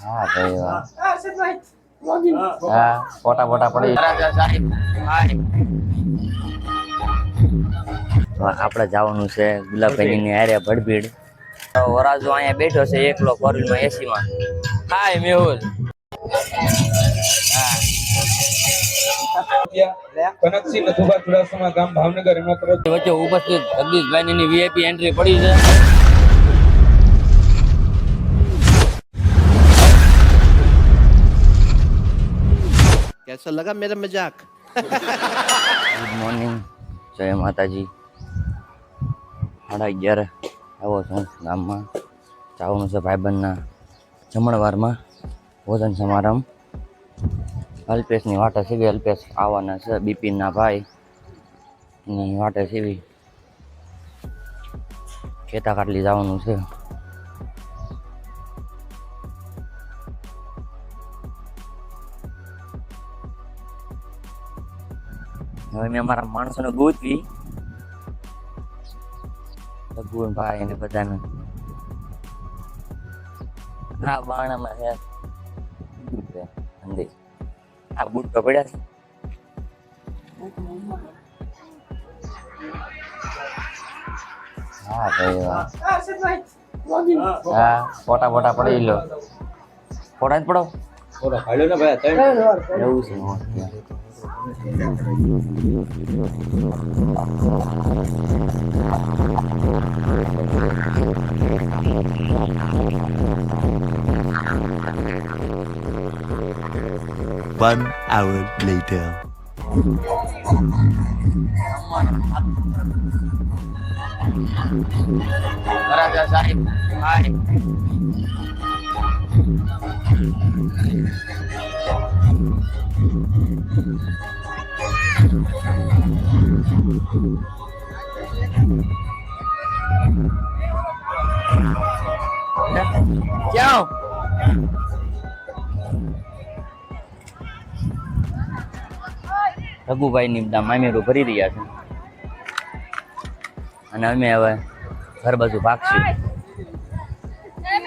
હા ભાઈ હા ફોટા ફોટા પડી આપણે જવાનું છે ગુલાબભાઈ ની હારે ભડભીડ વરાજો અહીંયા બેઠો છે એકલો ફોરવ્હીલમાં એસી માં હાય મેહુલ કનકસિંહ નથુભા ચુડાસમા ગામ ભાવનગર એમના તરફ વચ્ચે ઉપસ્થિત જગદીશભાઈ ની વીઆઈપી એન્ટ્રી પડી છે कैसा लगा मेरा मजाक ગુડ મોર્નિંગ જય માતાજી 11:30 આવો છું ગામમાં જવાનું છે ભાઈબંધના જમણવારમાં ભોજન સમારંભ અલ્પેશની વાટે સીવી અલ્પેશ આવવાના છે બિપિનના ભાઈ ની વાટે સીવી ખેતા કાટલી જવાનું છે હવે મેં અમારા માણસોને ગોતવી લગુન ભાઈ અને બધાને આ બાણામાં છે અંદે આ બૂટ તો પડ્યા છે હા ભાઈ હા ફોટા ફોટા પડી લો ફોટા જ પડો થોડો હાલ્યો ને ભાઈ એવું છે One hour later. રાજા સાહેબ હાય ક્યાં રઘુભાઈ ની બધા મામેરો ભરી રહ્યા છે અને અમે હવે ઘર બાજુ ભાગશું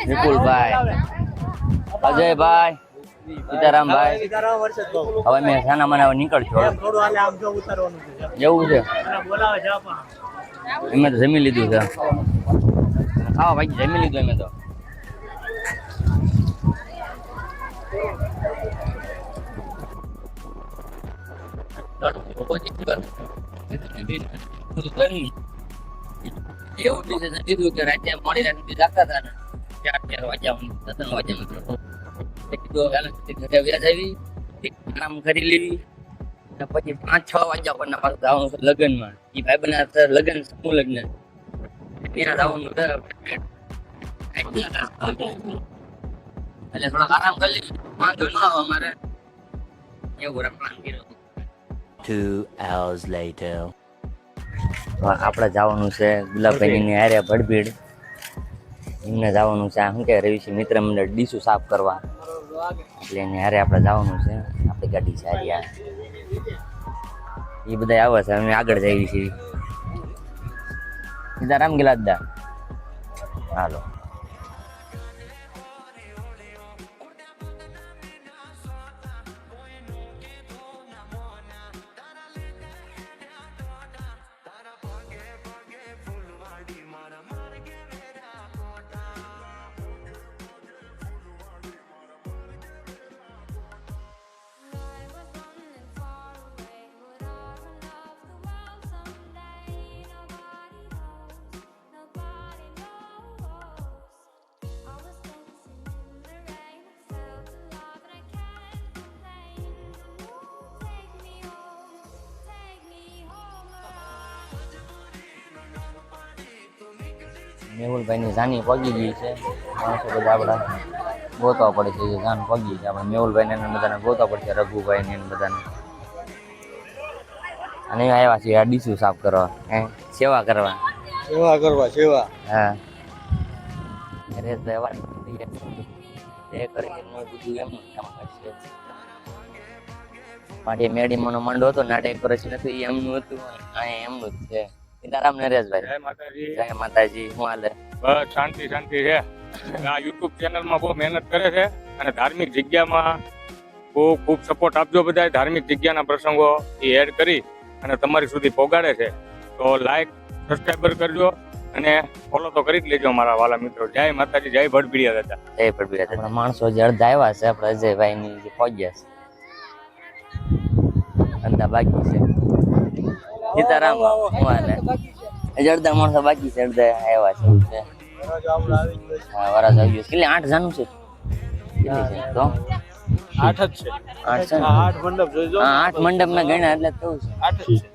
વિપુલભાઈ અજયભાઈ સીતારામભાઈ હવે મેં સાના મને નીકળશો જવું છે એમે તો જમી લીધું છે હા ભાઈ જમી લીધું અમે તો એવું કીધું કે રાતે મોડી રાતે જાગતા હતા ને 4 વાગ્યા કામ કરી લેવી પછી 5-6 વાગ્યા પર પાછું જવાનું છે લગ્નમાં એ ભાઈ બના લગ્ન સમૂહ લગ્ન ત્યાં જવાનું એટલે થોડા આરામ કરી વાંધો ન આવે અમારે એવું પ્લાન કર્યો 2 hours later. આપણે જવાનું છે ગુલાબભાઈ ની હારે ભડભીડ એમને જવાનું છે શું કે રવિશી મિત્ર મંડળ ડીસું સાફ કરવા એટલે એની હારે આપણે જવાનું છે આપણી ગાડી છે હારી એ બધા આવે છે અમે આગળ જઈએ છીએ સીતારામ ગિલાદા હાલો મેહુલભાઈ ની જાની પગી ગઈ છે માણસો બધા આપણા ગોતવા પડે છે જે જાન પગી છે આપણે મેહુલભાઈ ને બધાને ગોતવા પડશે રઘુભાઈ ને બધાને અને આવ્યા છીએ આ ડીસું સાફ કરવા સેવા કરવા હા અરે સેવા એ કરીને બધું એમનું કામ કરશે માટે મેડીમોનો મંડો હતો ના ડેકોરેશન હતું એ એમનું હતું અહીંયા એમનું જ છે સીતારામ નરેશભાઈ. જય માતાજી. જય માતાજી. હું હાલે? બસ શાંતિ શાંતિ છે. આ યુટ્યુબ ચેનલમાં બહુ મહેનત કરે છે અને ધાર્મિક જગ્યામાં ખૂબ ખૂબ સપોર્ટ આપજો બધા. ધાર્મિક જગ્યાના પ્રસંગો એ એડ કરી અને તમારી સુધી પહોંચાડે છે. તો લાઈક સબસ્ક્રાઈબર કરજો અને ફોલો તો કરી જ લેજો મારા વાલા મિત્રો. જય માતાજી. જય ભડભીડિયા દાદા. જય પ્રભુ. આપણા માણસો જે અડધા આવ્યા છે આપણે અજયભાઈ ની જે પહોંચ્યા છે, અડધા બાકી છે. સીતારામ. હું હાલે? હજી અડધા માણસો બાકી છે, અડધા આવ્યા છે. એવું છે. હા, વરાજ આવી ગયો. કેટલી 8 જાનું છે? કેટલી છે તો? 8 જ છે. 8 છે ને? 8 મંડપ જોઈજો. હા, 8 મંડપ મેં ગણ્યા એટલે જ કહું છું. 8 જ છે.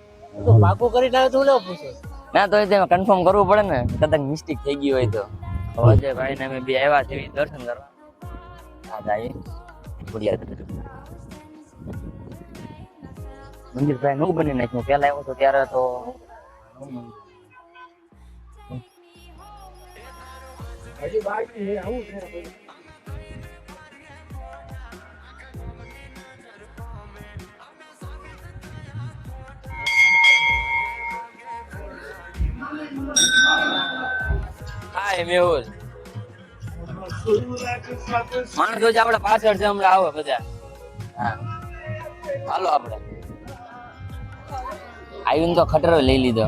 તો પાકું કરી લાવે તો લેવું પૂછે. ના તો તેમાં કન્ફર્મ કરવું પડે ને, કદાચ મિસ્ટેક થઈ ગઈ હોય તો. અજયભાઈ ને અમે બે આવ્યા છે દર્શન કરવા. હા જાય મંદિર ભાઈ નવું બની નાખ્યું. પેલા આવ્યો તો ત્યારે તો હજી બાકી છે આવું છે. હા એમ એવું જ. માણસો જ આપડે પાછળ છે, હમણાં આવે બધા. હા હાલો આપડે આવીને તો ખટરો લઈ લીધો.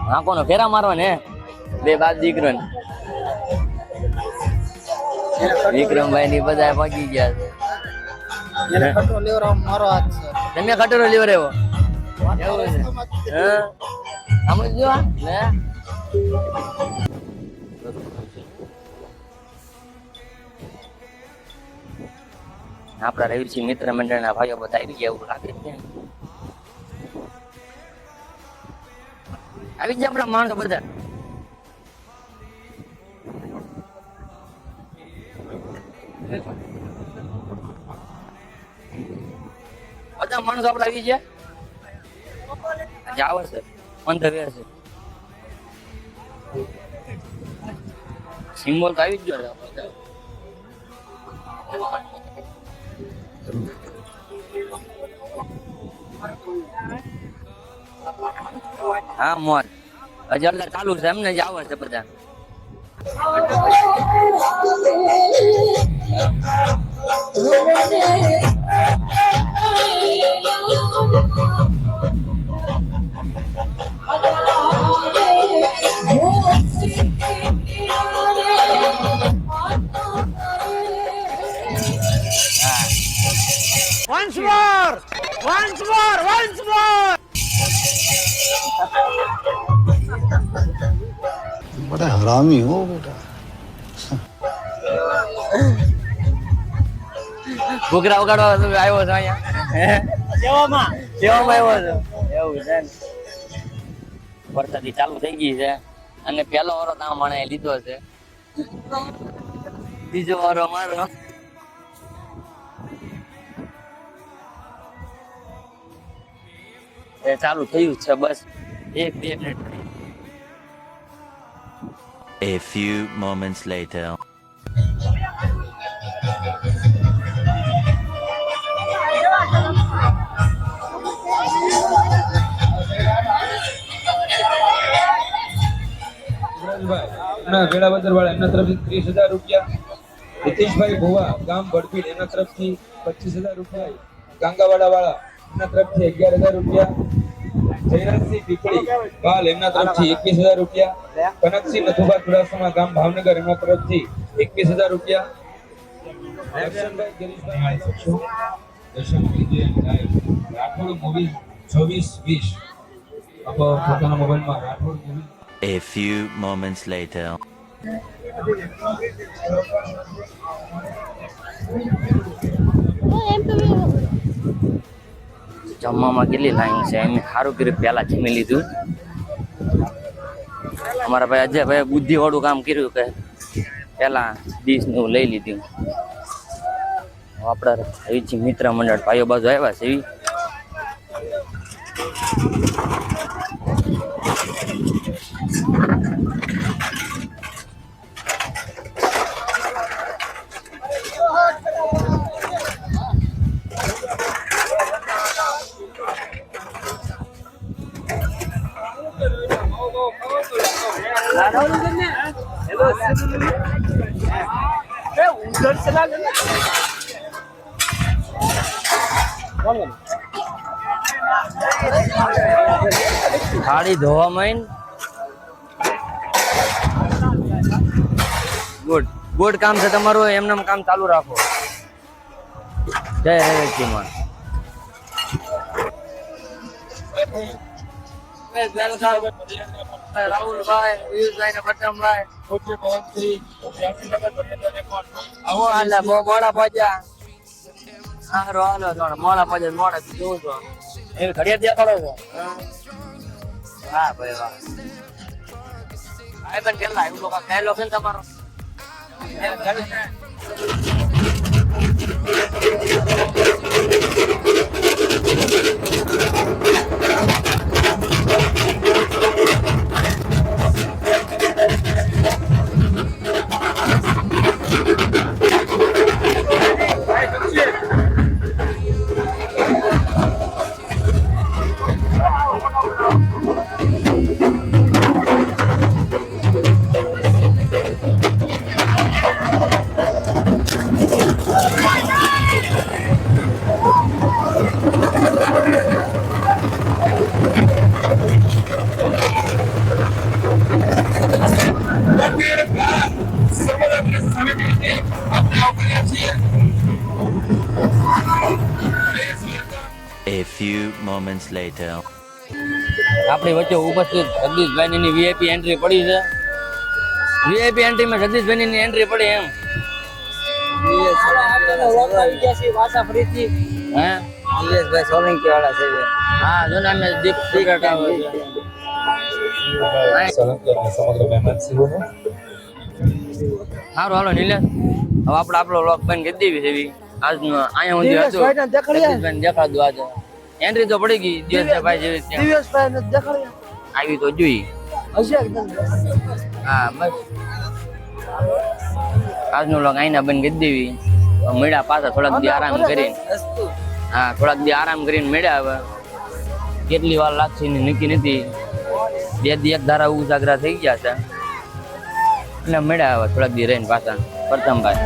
હા કોનો ફેરા મારવા ને બે બાપ દીકરો ને વિક્રમભાઈ ની બધા પહોંચી ગયા છે. ખટો લેવરાવ મારો હાથ છે. તમે ખટરો લેવરાવો એવું છે? હા સમજો ને. આપણા રવિસિંહ મિત્ર મંડળના ભાઈઓ બધા આવી ગયા એવું લાગે છે. આવી ગયા આપણા માણસો બધા. બધા માણસો આપડે આવી ગયા. આવે છે અંધવેર છે. સિમ્બોલ તો આવી જ ગયો. હા મોર હજી અંદર ચાલુ છે એમને જ આવે છે બધા. Once more! Once more! Once more! बड़ा हरामी हो बेटा. ઘૂઘરા ઉગાડવા આવ્યો છે અહીંયા. સેવામાં આવ્યો છે એવું છે ને. વરસાદી ચાલુ થઈ ગઈ છે અને પેલો વારો ત્યાં મને લીધો છે, બીજો વારો મારો. એ ચાલુ થયું છે બસ 1-2 minute. A few moments later. Velavadar વાળા એમના તરફથી 30,000 રૂપિયા. હિતેશભાઈ ભુવા ગામ ભડભીડ એમના તરફથી 25,000 રૂપિયા. ગાંગાવાડા વાળા એમના તરફથી 11,000 રૂપિયા. જયરાજસિંહ પીપળી પાલ એમના તરફથી 21,000 રૂપિયા. કનકસિંહ નથુભા ચુડાસમા ગામ ભાવનગર એમના તરફથી 21,000 રૂપિયા. દર્શનભાઈ ગિરીશભાઈ રાઠોડ મૂવી 2420 પોતાના મોબાઈલમાં Rathod movie. A few moments later. જમવામાં કેટલી લાઈન છે એમ સારું કર્યું પહેલા જમી લીધું. અમારા ભાઈ અજયભાઈ બુદ્ધિ વાળું કામ કર્યું કે પહેલા ડીશ ને એવું લઈ લીધું. આપણા રવિસિંહ મિત્ર મંડળ ભાઈઓ બાજુ આવ્યા છે એવી. થાળી ધોવા માંડ. ગુડ ગુડ કામ છે તમારું, એમને કામ ચાલુ રાખો. જય રેવતીમાં. રાહુલભાઈ, પિયુષભાઈ ને પ્રથમભાઈ આવો હાલે બહુ મોડા પહોંચ્યા. હાલો હાલો થોડા મોડા પહોંચ્યા, મોડા જોઉં છો એ ઘડિયાળ દેખાડો છો. હા ભાઈ વાહ. ભાઈ પણ કેટલા એવું લોકો કહેલો છે ને તમારો. A few moments later. આપણી વચ્ચે ઉપસ્થિત જગદીશભાઈની વીઆઈપી એન્ટ્રી પડી છે. વીઆઈપી એન્ટ્રીમાં જગદીશભાઈની એન્ટ્રી પડી એમ. હે દિવેશભાઈ સોલંકી વાળા છે. હા જો નામે દીપ સિગરેટ આવે છે. સમગ્ર મહેમાનશ્રીઓનું સારું હાલો નિલેશ, હવે આપણે આપણો વ્લોગ બંધ કરી દેવી છે એવી. આજનો અહીંયા સુધી હતું. જગદીશભાઈને દેખાડું આજે. એન્ટ્રી તો પડી ગઈ દિવેશભાઈ જેવી ત્યાં. આવી તો જોઈ. હા બસ આજનો વ્લોગ અહીંના બંધ કરી દેવી. મળ્યા પાછા થોડાક દી આરામ કરીને. હા થોડાક દી આરામ કરીને મળ્યા. હવે કેટલી વાર લાગશે એની નક્કી નથી. બે દી એક ધારા ઉજાગરા થઈ ગયા છે એટલે મળ્યા હવે થોડાક દી રહીને પાછા. પ્રથમભાઈ